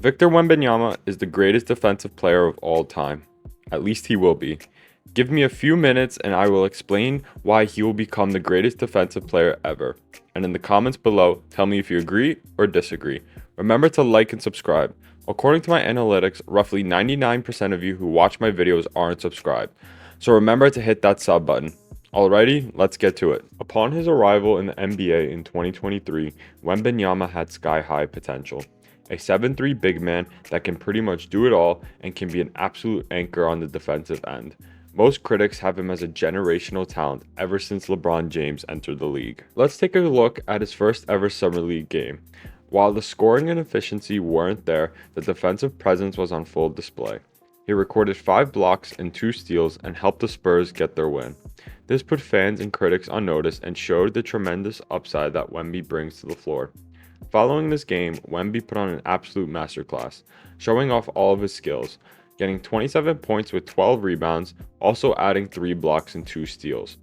Victor Wembanyama is the greatest defensive player of all time. At least he will be. Give me a few minutes and I will explain why he will become the greatest defensive player ever. And in the comments below, tell me if you agree or disagree. Remember to like and subscribe. According to my analytics, roughly 99% of you who watch my videos aren't subscribed. So remember to hit that sub button. Alrighty, let's get to it. Upon his arrival in the NBA in 2023, Wembanyama had sky-high potential. A 7'3" big man that can pretty much do it all and can be an absolute anchor on the defensive end. Most critics have him as a generational talent ever since LeBron James entered the league. Let's take a look at his first ever Summer League game. While the scoring and efficiency weren't there, the defensive presence was on full display. He recorded 5 blocks and 2 steals and helped the Spurs get their win. This put fans and critics on notice and showed the tremendous upside that Wemby brings to the floor. Following this game, Wemby put on an absolute masterclass, showing off all of his skills, getting 27 points with 12 rebounds, also adding 3 blocks and 2 steals.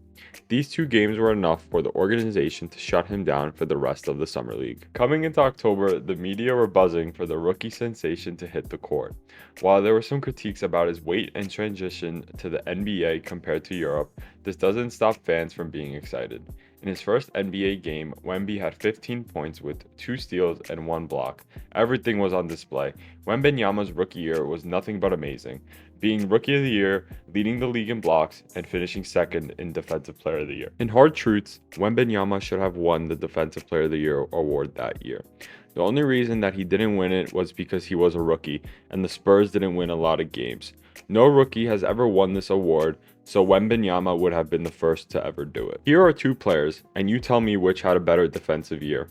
These 2 games were enough for the organization to shut him down for the rest of the Summer League. Coming into October, the media were buzzing for the rookie sensation to hit the court. While there were some critiques about his weight and transition to the NBA compared to Europe, this doesn't stop fans from being excited. In his first NBA game, Wemby had 15 points with 2 steals and 1 block. Everything was on display. Wembanyama's rookie year was nothing but amazing, being Rookie of the Year, leading the league in blocks, and finishing second in Defensive Player of the Year. In hard truths, Wembanyama should have won the Defensive Player of the Year award that year. The only reason that he didn't win it was because he was a rookie, and the Spurs didn't win a lot of games. No rookie has ever won this award, so Wembanyama would have been the first to ever do it. Here are 2 players, and you tell me which had a better defensive year.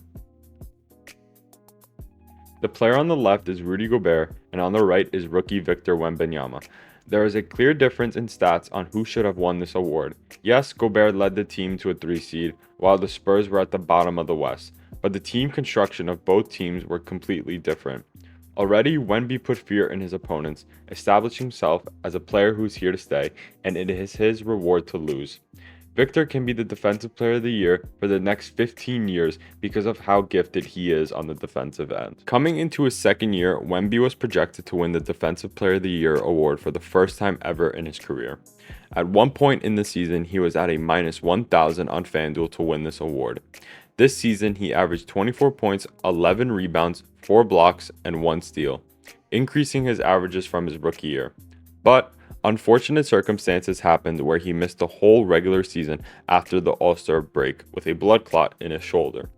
The player on the left is Rudy Gobert, and on the right is rookie Victor Wembanyama. There is a clear difference in stats on who should have won this award. Yes, Gobert led the team to a 3 seed, while the Spurs were at the bottom of the West, but the team construction of both teams were completely different. Already, Wemby put fear in his opponents, establishing himself as a player who's here to stay, and it is his reward to lose. Victor can be the Defensive Player of the Year for the next 15 years because of how gifted he is on the defensive end. Coming into his second year, Wemby was projected to win the Defensive Player of the Year award for the first time ever in his career. At one point in the season, he was at a minus 1,000 on FanDuel to win this award. This season, he averaged 24 points, 11 rebounds, 4 blocks, and 1 steal, increasing his averages from his rookie year. But unfortunate circumstances happened where he missed the whole regular season after the All-Star break with a blood clot in his shoulder.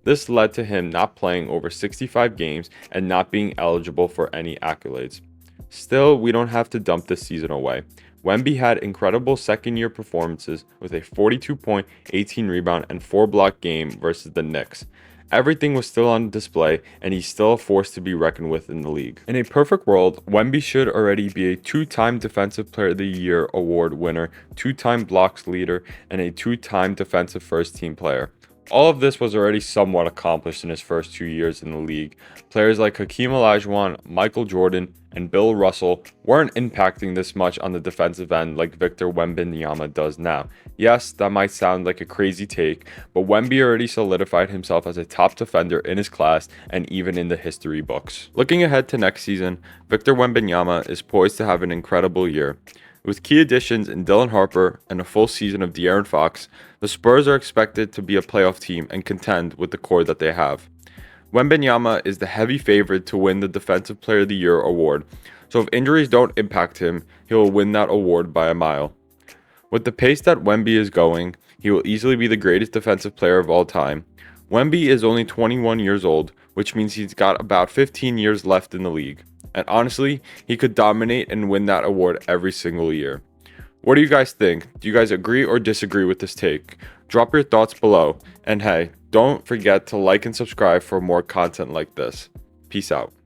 This led to him not playing over 65 games and not being eligible for any accolades. Still, we don't have to dump this season away. Wemby had incredible second-year performances with a 42-point, 18-rebound, and 4-block game versus the Knicks. Everything was still on display, and he's still a force to be reckoned with in the league. In a perfect world, Wemby should already be a 2-time Defensive Player of the Year award winner, 2-time blocks leader, and a 2-time defensive first-team player. All of this was already somewhat accomplished in his first 2 years in the league. Players like Hakeem Olajuwon, Michael Jordan, and Bill Russell weren't impacting this much on the defensive end like Victor Wembanyama does now. Yes, that might sound like a crazy take, but Wemby already solidified himself as a top defender in his class and even in the history books. Looking ahead to next season, Victor Wembanyama is poised to have an incredible year. With key additions in Dylan Harper and a full season of De'Aaron Fox, the Spurs are expected to be a playoff team and contend with the core that they have. Wembanyama is the heavy favorite to win the Defensive Player of the Year award, so if injuries don't impact him, he will win that award by a mile. With the pace that Wemby is going, he will easily be the greatest defensive player of all time. Wemby is only 21 years old, which means he's got about 15 years left in the league. And honestly, he could dominate and win that award every single year. What do you guys think? Do you guys agree or disagree with this take? Drop your thoughts below. And hey, don't forget to like and subscribe for more content like this. Peace out.